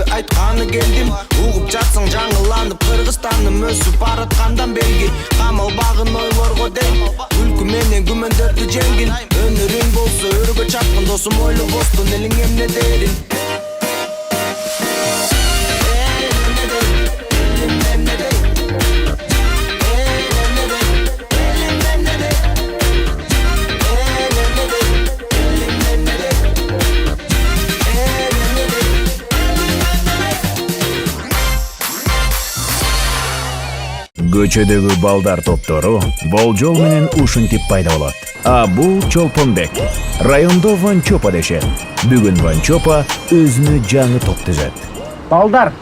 сөздерді айтқаны келдім. Уғып жатсаң жаңыланып Қырғызстаным өсіп баратқандан белгі. Қамалбағын ойлорго дей, күлкі менен күмәндерді жеңгін. Өнерің болса өрігі чапқын, досым ойлы бостын, елің емне дерін. Көчөдөгү балдар топтору болжол менен ушинтип пайда болот. А бул Чолпонбек. Райондо Ванчопа дешет. Бүгүн Ванчопа өзүнө жаңы топ түзөт. Балдар,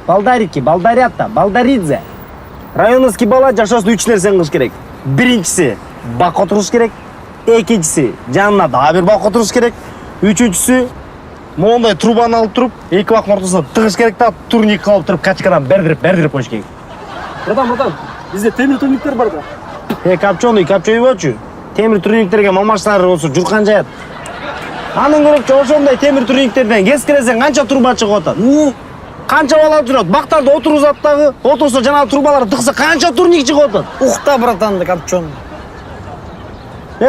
балдарики, балдарята, балдаридзе. Районовский бала жашоосун 3 нерсени кылыш керек. Биринчиси бак отуруш керек, экинчиси жанына дагы бир бак отуруш керек, үчүнчүсү моундай трубаны алып туруп, эки бактын ортосуна тыгыш керек да, турник кылып туруп качкадан бердирип коюш керек. Братан, bizde temir turnikler var da. Капчону, капчой болчу. Темир турниктерге мамаштар болсо журкан жаят. Анын көрөкчө ошондой темир турниктерден кескиресең канча труба чыгып атат? Канча бала жүрөт? Бактарды отурузат дагы, отурса жанагы трубалар тыкса канча турник чыгып атат? Ухта, братан, капчон.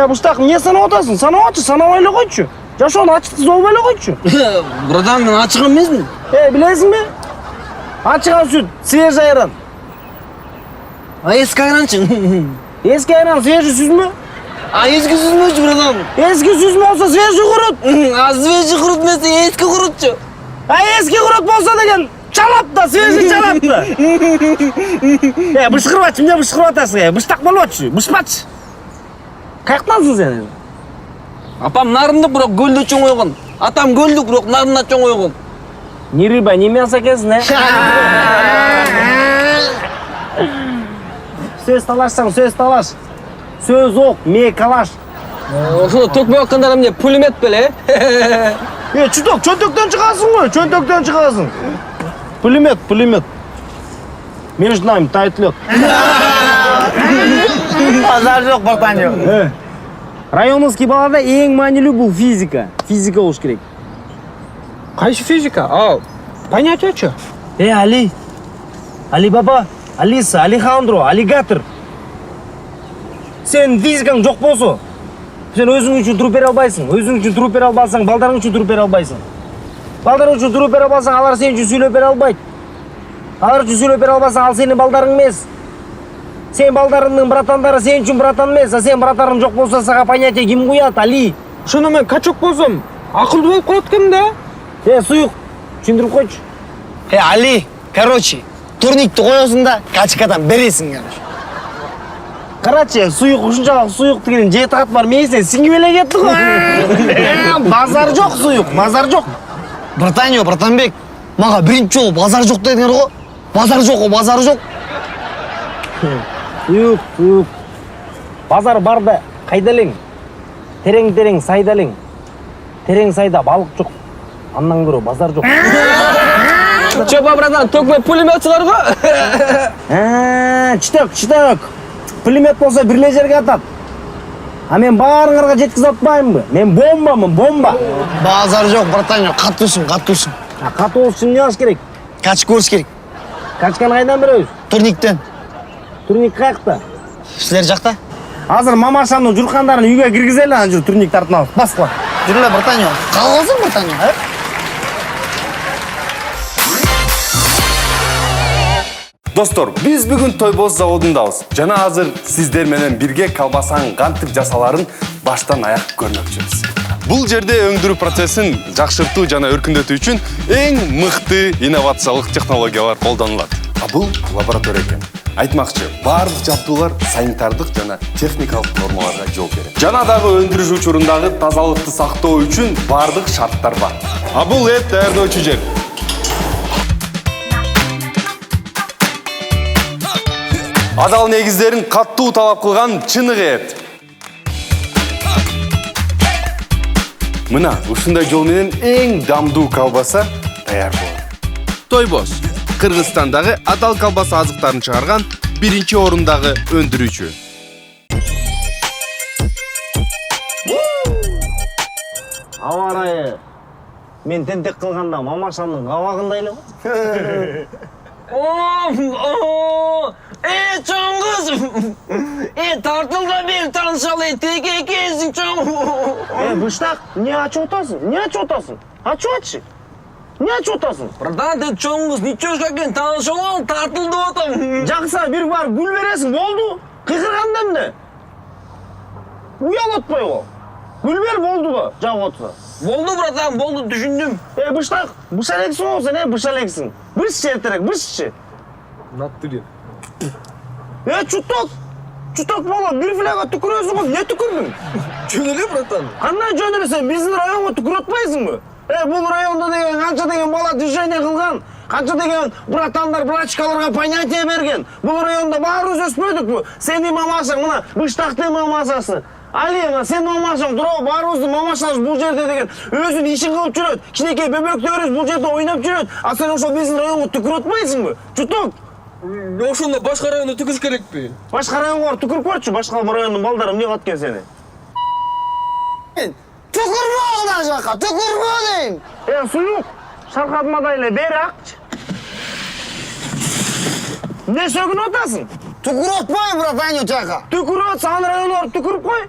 Буштак эмне санап атасың? Санабачы, санабай эле койчу. Жашоону ачыксыз болбой эле койчу. Братан, мен ачык эмесмин. Билесиңби? Ачыган сүт, свежий айран. А эски айранчы? Эски айран свежий сүзмө? А эски сүзмөчү, братан. Эски сүзмө болсо свежий курут. А свежий курут эмес, эски курутчу. А эски курут болсо деген чалат да, свежий чалат да. Бышкырбачы, эмне бышкырып атасың? Быштак болбочу, бышпачы. Каяктансың сен? Апам нарындык, бирок көлдө чоң койгон. Атам көлдүк, бирок нарында чоң койгон. Не рыба, не мясо экенсиң, Сөз талашсаң, сөз талаш. Сөз ок, мей калаш. Ошондо төкпөй аткандар эмне, пулемет беле? Чуток, чөнтөктөн чыгасың го, чөнтөктөн чыгасың. Пулемет. Между нами тает лед. Базар жок, братан. Районовский балада эң маанилүү бул физика. Физика болуш керек. Кайсы физика? Понятиечи? Али баба, Алиса, Алехандро, аллигатор. Сен физикаң жок болсо, сен өзүң үчүн туруп бере албайсың. Өзүң үчүн туруп бере албасаң, балдарың үчүн туруп бере албайсың. Балдарың үчүн туруп бере албасаң, алар сен үчүн сүйлөп бере албайт. Алар үчүн сүйлөп бере албасаң, ал сенин балдарың эмес. Сен балдарыңдын братандары сен үчүн братан эмес, а сен братарың жок болсо сага понятие ким куят, Али? Ошондо мен качок болсом, акылдуу болуп калат экенмин да. Суюк, түшүндүрүп койчу. Али, короче, турникти коесуң да, качкадан бересиң, короче. Карачы, суюк ушунчалык суюк дегенин жети кат бар мээсине сиңип эле кетти го. Базар жок суюк, базар жок. Братаньо, братанбек, мага биринчи жолу базар жок дедиңер го. Базар жок, базар жок. Суюк. Базар бар да, кайда элең? Терең сайда элең. Терең сайда балык жок. Андан көрө базар жок. Чопа, братан, төкпөй пулеметчилар го. Чытак. Пулемет болсо бир эле жерге атат. А мен баарыңарга жеткизе атпаймынбы? Мен бомбамын, бомба. Базар жок, братаньо, катуусуң. Катуу болуш үчүн эмне кылыш керек? Качка болуш керек. Качканы кайдан беребиз? Турниктен. Турник каякта? Силер жакта? Азыр мамашанын журкандарын үйгө киргизели, анан турник тартып алып баскыла. Жүр эле, братаньо. Калгансың, братаньо, Достор, биз бүгүн Тойбоз заводундабыз. Жана азыр сиздер менен бирге колбасанын кантип жасаларын баштан аяк көрмөкчүбүз. Бул жерде өндүрүү процессин жакшыртуу жана өркүндөтүү үчүн эң мыкты инновациялык технологиялар колдонулат. А бул лаборатория экен. Айтмакчы, баардык жабдуулар санитардык жана техникалык нормаларга жооп берет. Жана дагы өндүрүш учурундагы тазалыкты сактоо үчүн баардык шарттар бар. А бул эт даярдоочу жер. Адал негиздерин каттуу талап кылган чыныгы эт. Мына ушундай жол менен эң дамдуу колбаса даяр болот. Тойбоз Кыргызстандагы адал колбаса азыктарын чыгарган биринчи орундагы өндүрүүчү. Аба ырайы Мен тентек кылганда мамашамдын кабагындай эле го. Чоң кыз. Тартылда бер таанышалы теке экенсиң чоң. Быштак, эмне ачып атасың? Эмне ачып атасың? Ачып атчы. Эмне ачып атасың? Братан, ты чоң кыз, ничёшка экен таанышалы тартылды атам. Жакса бир бар гүл бересиң, болду. Кыйкырганда эмне? Уялатпайбы? Гүл бер болду да, жагып атса. Болду братан, болду, түшүндүм. Быштак, быша элексиң го сен, быша элексиң. Бышчы эртерээк, бышчы. Натуре. Чуток. Чуток бала, бир фляга түкүрөсүң го, эмне түкүрдүң? Жөн эле братан. Кандай жөн эле сен биздин районго түкүрүп атпайсыңбы? Бул районда деген канча деген бала движение кылган, канча деген братандар, брачкаларга понятие берген. Бул районда баарыбыз өспөдүкпү? Сенин мамашаң мына Быштактын мамашасы. Алия, сенин мамашаң тура баарыбыздын мамашабыз бул жерде деген өзүнүн ишин кылып жүрөт. Кичинекей бөбөктөрүбүз бул жерде ойноп жүрөт. А сен ошол биздин районго түкүрүп атпайсыңбы? Чуток. Ошондо башка районда түкүрүш керекпи? Башка районго барып түкүрүп көрчү, башка райондун балдары эмне кылат экен сени? Түкірме ана жаққа, түкірме дейм. Суюк, шарқатмадай эле бери акчы. Не сөгүнүп атасың? Түкір отпай, братаню, жаққа. Түкүрүп атса, аны районго барып түкүрүп кой.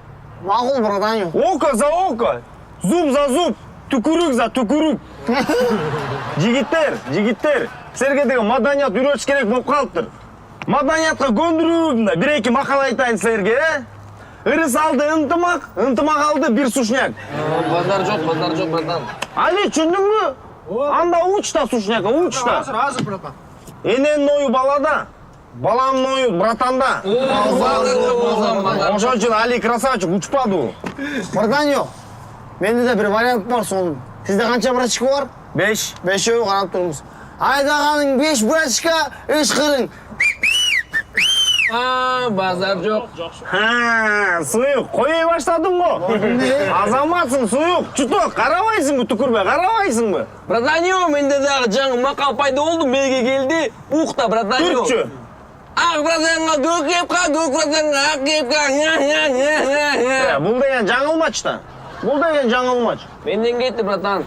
Мақұл, братаню. Око за око, зуб за зуб, түкүрүк за түкүрүк. Жигиттер, силерге деген маданият үйрөтүш керек болуп калыптыр. Маданиятка көндүрүүм да, бир-эки макал айтайын силерге, Ырыс алды ынтымак, ынтымак алды бир сушняк. Базар жок, братан. Али, түшүндүңбү? Анда учта сушняка, учта. Hazır, bratан. Эненин ою балада, баланын ою братанда. Ошон үчүн Али красавчик, учпады. Братаню, менде де бір вариант бар сонун. Сизде канча брачка бар? 5. 5 карап турмуз. Айдағаның 5 брачка, 3 кырың. Базар жок. Суюк, кое баштадың го. Азаматсың, суюк, чуток, карабайсыңбы түкүрбөй, карабайсыңбы? Братаню, менде дагы жаңы макал пайда болду, мелге келди. Ухта, братаню. Түркчү. Ак братанга көк кепка, көк братанга ак кепка. Бул деген жаңылмач да. Бул деген жаңылмач. Менден кетти, братан.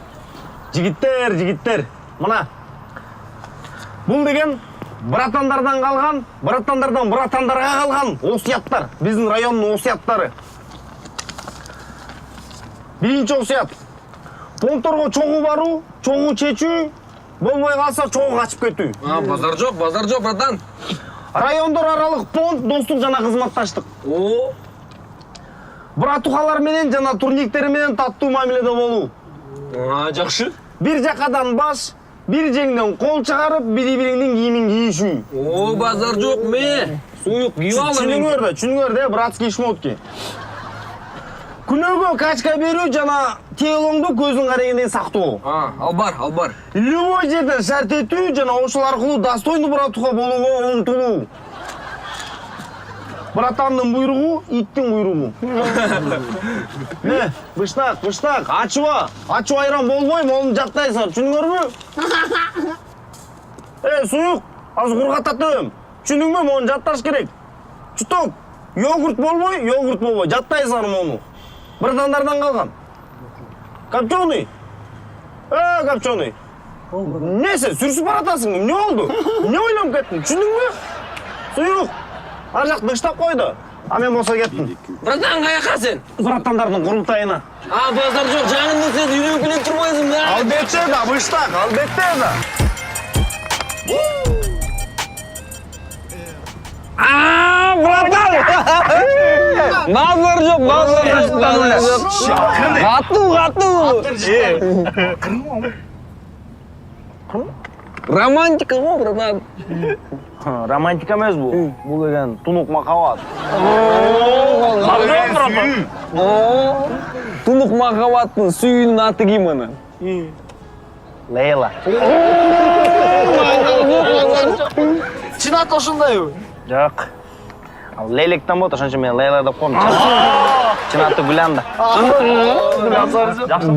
Жигиттер, мына. Бул деген братандардан калган, братандардан братандарга калган осуяттар. Биздин райондун осуяттары. Биринчи осуят. Понторго чогуу баруу, чогуу чечүү, болбой калса чогуу качып кетүү. Базар жок, братан. Райондор аралык понт, достук жана кызматташтык. Братухалар менен жана турниктер менен таттуу мамиледе болуу. Жакшы. Бир жакадан баш, бир жеңден кол чыгарып, бири-бириңдин кийимин кийишүү. Базар жок, суюк кийип алам. Түшүнүңөр да, братский шмотки. Күнөөгө качка берүү жана телоңду көзүн карегенден сактоо. Ал бар. Любой жерден шарт этүү жана ошол аркылуу достойный братуха болууга умтулуу. Братандын буйругу, иттин буйругу. Быштак, ачыба айран болбой, молун жаттайсыңар, түшүнүңөрбү? Суюк, азыр кургататым. Түшүндүңбү, мону жатташ керек. Чуток, йогурт болбой, жаттайсыңар мону. Братандардан калган. Копченый. Копченый. Не сен сүрсүп баратасың, эмне болду? Эмне ойлонуп кеттиң, түшүндүңбү? Суюк, ар жакты ыштап койду. А мен болсо кеттим. Братан, каяка сен? Братандардын курултайына. Базар жок, жаңында сен үйрөнүп келе турбайсың да. Албетте да, быштак, албетте да. Братан! Базар жок. Катуу. Романтика го, братан. Романтика эмес бул. Бул деген тунук махаббат. Тунук махаббаттын сүйүүнүн аты ким анан? Лейла. Чын аты ошондойбу? Жок. Ал Лейлектен болот, ошон үчүн мен Лейла деп коем. Чын аты Гүланда.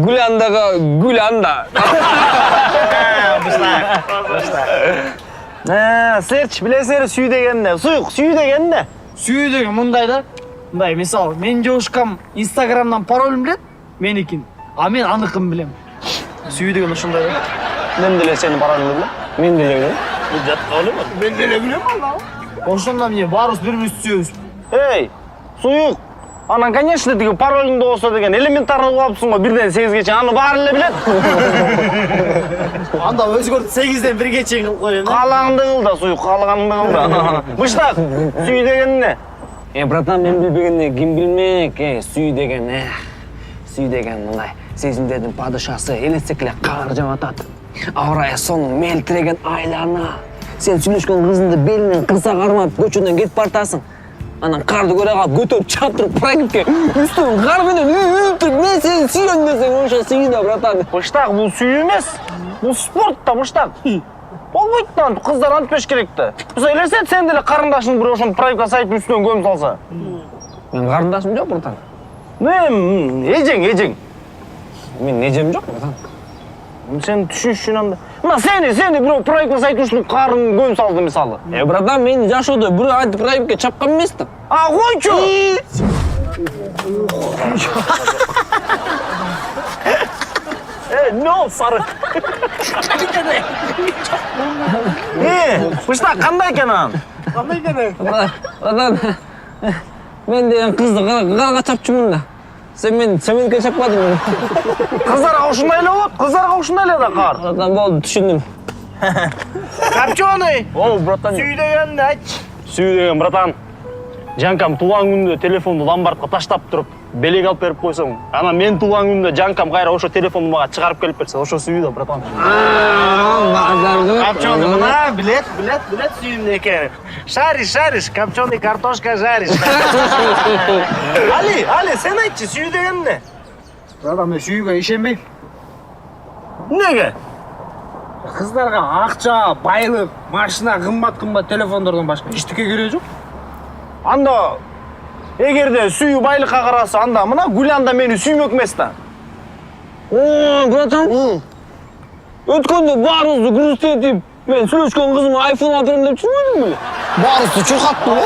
Гүландага Гүланда. Силерчи билесиңер сүй деген эмне? Суюк, сүй деген эмне? Сүйүү деген мындай да. Мындай, мисалы, менин жобушкам Инстаграмдан паролун билет, меникин. А мен аныкын билем. Сүй деген ушундай да. Мен деле сени барарыңды билем. Мен деле билем. Жатка ойлойм. Мен деле билем аны. Ошондо эмне баарыбыз бири-бирибизди сүйөбүз. Эй, суюк. Анан, конечно, деген паролуңду болсо деген элементарный угапсың го 1ден 8ге чейин. Аны баары эле билет. Анда өзгөртүп 8ден 1ге чейин кылып коеюн. Каалаганды кыл да, суюк, каалаганды кыл да. Быштак, сүй деген эмне? Братан, мен билбегенде ким билмек? Сүй деген, сүй деген мындай сезимдердин падышасы, элестек эле кар жаап атат. Аврая сонун мелтиреген айларына. Сен сүйлөшкөн кызыңды белинен кырса кармап көчөдөн кетип бартасың. Анан карды көрө калып көтөрүп чаптырып проектке үстүн кар менен үйүтүп мен сени сүйөм десең ошо сүй да, братан. Быштак, бул сүй эмес. Бул спорт да, быштак. Болбойт да, кыздар антпеш керек да. Мисалы элестет, сен деле карындашың бирөө ошону проектка сайып үстүнөн көмүп салса. Мен карындашым жок, братан. Эжең. Мен эжем жок, братан. Сен түшүш үчүн анда. Мына сени бирөө проектка сайып үстүнөн карын көмүп салды мисалы. Братан, мен жашоодо бирөө антип проектке чапкан эмесмин. А, койчу. Не ол сары? Быштак, кандай экен анан? Братан, мен деген кызды карга чапчумун да. Сен меникке чаппадың. Кыздарга ушундай эле болот, кыздарга ушундай эле да кар. Братан, болду, түшүндүм. Копченый. О, братан. Сүй дегенди айтчы. Сүй деген, братан. Жанкам туулган күндө телефонду ломбардка таштап туруп, белек алып берип койсоң, анан мен туулган күндө жанкам кайра ошо телефонду мага чыгарып келип берсе, ошо сүй да, братан. Копченый мына билет сүй эмне экенин. Шариш, копченый картошка жариш. Али, сен айтчы, сүй деген эмне? Братан, мен сүйүүгө ишенбейм. Неге? Кыздарга акча, байлык, машина, кымбат телефондордон башка эчтеке кереги жок. Анда эгерде сүйүү байлыкка караса, анда мына Гүланда мени сүймөк эмес да. О, братан. Өткөндө баарыбызды грустетип, мен сүйлөшкөн кызыма айфон алып берем деп жүрмөдүң беле? Баарыбызды чуркаттың го.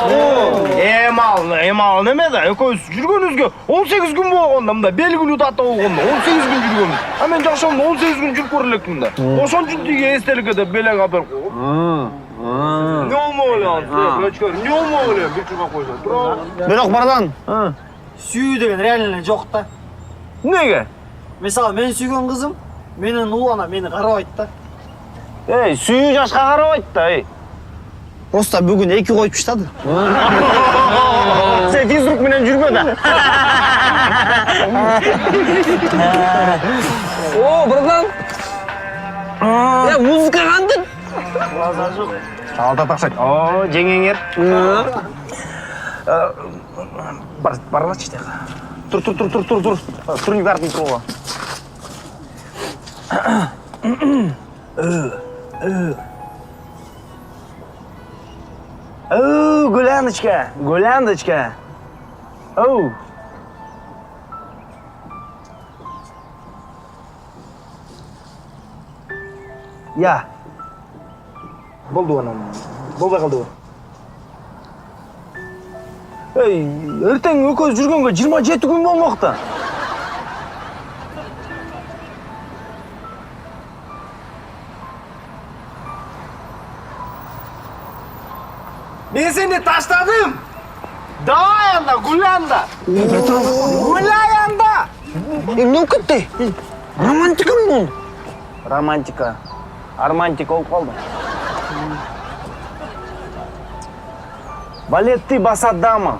Эмал неме да, экөөбүз жүргөнүбүзгө 18 күн болгондо, мында белгилүү дата болгондо 18 күн жүргөнбүз. А мен жашоомдо 18 күн жүрүп көрө элекмин да. Ошон үчүн тиги эстеликке деп белек алып берип койгом. Не болмойлу, өчкөр, не болмойлу, бир чуркап койсо. Тура. Бирок братан, Сүйүү деген реально жок да. Неге? Мисалы, мен сүйгөн кызым менен уулана, мени карабайт да. Эй, сүйүү жашка карабайт да, эй. просто бүгүн 2 коюп таштады. Сен физрук менен жүрбө да. О, братан. Музыка кантип? Алда таксайт. О, жеңеңер. Баралачы тек. Тур. Турниктардын туруга. Гуляночка. Оу. Я. Болду анан. Болбой калды. Эй, эртең экөөбүз жүргөнгө 27 күн болмок да. Мен сени таштадым. Давай анда, Гулянда. Гулянда. Эмне болуп кетти? Романтикамы болду? Романтика. Армантика болуп калды. Балетты басат дама.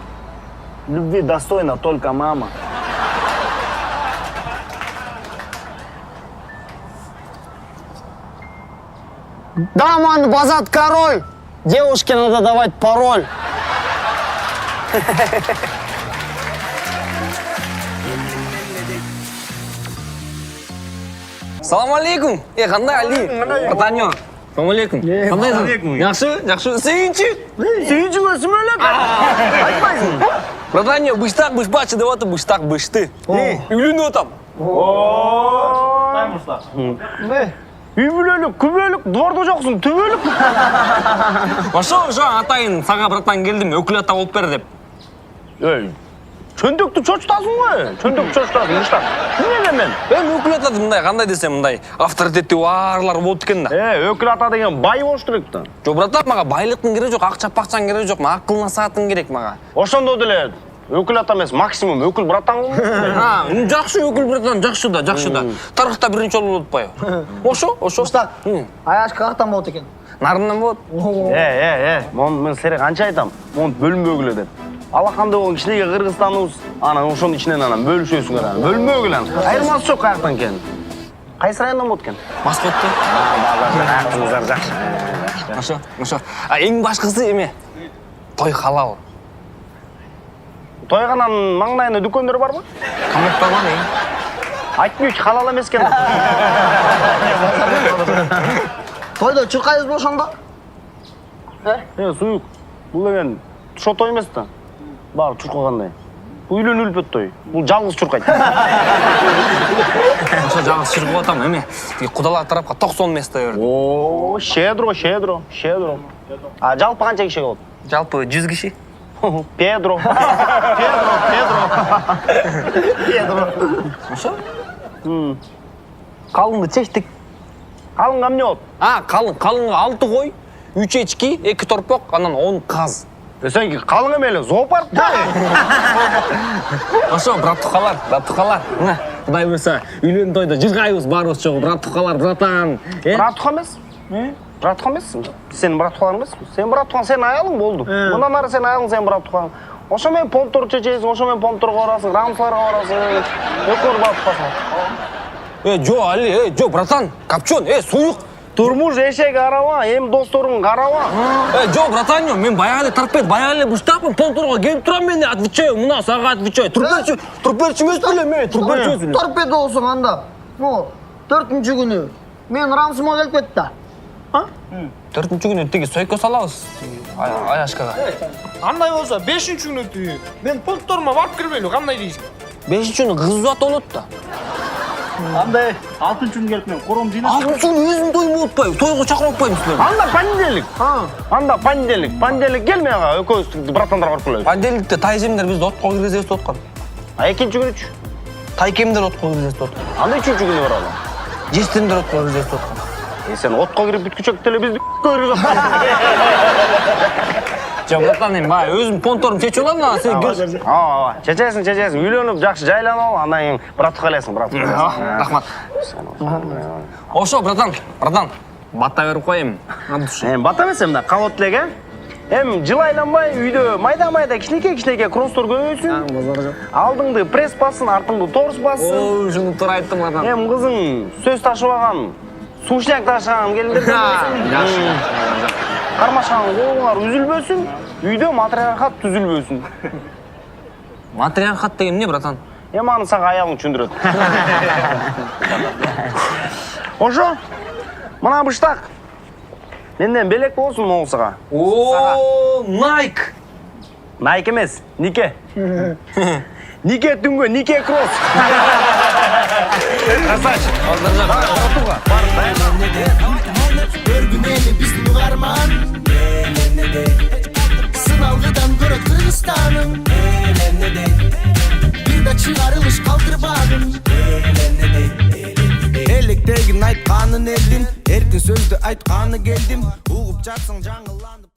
Любви достойна только мама. Даманы базат король. Девушке надо давать пароль. Салам алейкум. Кандай Али? Братаньон. Салам алейкум. Кандайсың? Жакшы. Сүйүнчүгө сүмөлөк. Айтпайсың. Братаньон, быштак бышбачы деп атып, быштак бышты. Үйлөнүп атам. Үй бүлөлүк, күбөлүк, двордо жоксуң, түбөлүк. Ошо атайын сага братан келдим, өкүл ата болуп бер деп. Эй, Чөндөктү чочтасың ғой. Чөндөк чочтасың мыштак. Эмне мен? Эми өкүл ата мындай кандай десем мындай авторитеттүү баарлар болот экен да. Өкүл ата деген бай болуш керек да. Жок братан, мага байлыктын кереги жок, акча пакчанын кереги жок, мага акыл насаатын керек мага. Ошондо деле өкүл ата эмес, максимум өкүл братан болот. Жакшы өкүл братан, жакшы да. Тарыхта биринчи жолу болуп атпайбы? Ошо. Муштак, аяш каяктан болот экен? Нарындан болот. Мону мен силерге канча айтам? Мону бөлүнбөгүлө деп. Алакандай болгон кичинекей Кыргызстаныбыз, анан ошонун ичинен анан бөлүшөсүңөр анан. Бөлүнбөгүлө анан. Айырмасы жок каяктан экен. Кайсы райондон болот экен? Москвада. Базар жакшы. Ошо. Эң башкысы эме. Той халал. Тойгананын маңдайында дүкөндөр барбы? Камакта бар эң. Айтмыйчы халал эмес экен. Тойдо чуркайбызбы ошондо? Суюк. Бул деген шо той эмес да. Баары чуркагандай. Бул үйлөнүп өт той. Бул жалгыз чуркайт. Ошо жалгыз чуркап атам эме. Кудалар тарапка 90 место берди. О, щедро. А жалпы канча киши болот? Жалпы 100 киши. Педро. Ошо? Калыңды чечтик. Калынга эмне болот? Калыңга 6 кой, 3 эчки, 2 торпок, анан 10 каз. Сен калың эмеле зоопарк да. Ошо братухалар. Мына, Кудай буйрса, үйлөнүү тойдо жыргайбыз баарыбыз чогуу. Братухалар, братан. Братуха эмес? Братуха эмес? Сенин братухаларың эмес? Сенин братухаң сенин аялың болду. Мындан ары сенин аялың сенин братухаң. Ошо менен помтор чечесиң, ошо менен помторго барасың, рамсларга барасың. Экөө братухасың. Жо, братан, капчон, суюк. Турмуш эшеги араба, эми досторуң караба. Жо, братан, мен баягы торпед, баягы буштапмын, помторго келип турам мен, отвечаю, мына сага отвечаю. Турперчи эмес беле мен, турперчи. Торпедо болсоң анда. 4-күнү күнү мен рамсыма келип кетти да. 4-күнү күнү тиги сойко салабыз. Аяшкага. Андай болсо 5-күнү түйү. Мен пунктторума барып кирбейлби, кандай дейсиң? 5-күнү кыз убат болот да. Андай 6-күнү келип мен кором жыйнап. 6-күнү өзүм той болуп атпайбы? Тойго чакырып атпайбы силерди? Анда понедельник. Понедельник кел мага, экөөбүз братандар барып келебиз. Понедельникте тайжемдер бизди отко киргизебиз деп аткан. А экинчи күнүчү? Тайкемдер отко киргизебиз деп аткан. Анда үчүнчү күнү баралы. Жестемдер отко киргизебиз деп аткан. Сен отко кирип бүткүчөк деле бизди көрүп атасың. Жок, братан, эми баягы өзүм понторумду чечип алам да, сен кел. Чечесиң. Үйлөнүп жакшы жайланып ал, андан кийин братуха элесиң, Рахмат. Ошо, братан, бата берип коем. Бата эмес эмне, кабот элек, Эми жыл айланбай үйдө майда кичинекей кросстор көбөйсүн. Алдыңды пресс бассын, артыңды торс бассын. Ой, ушуну туура айттым братан. Эми кызың сөз ташыбаган, сушняк ташыган келиндер Жакшы. Кармашкан колуңар үзүлбөсүн, үйдө матриархат түзүлбөсүн. Матриархат деген эмне, братан? Эми аны сага аялың түшүндүрөт. Ошо, мына быштак. Менден белек болсун моңсуга. Nike. Nike эмес, Нике. Нике түнгө, Нике кросс. Красавчик. Биздин угарман сыналгыдан көрөт Кыргызстаным бир да чыгарылыш калтырбадым электегин айтканын элдин эркин сөздү айтканы келдим угуп жатсаң жаңыланып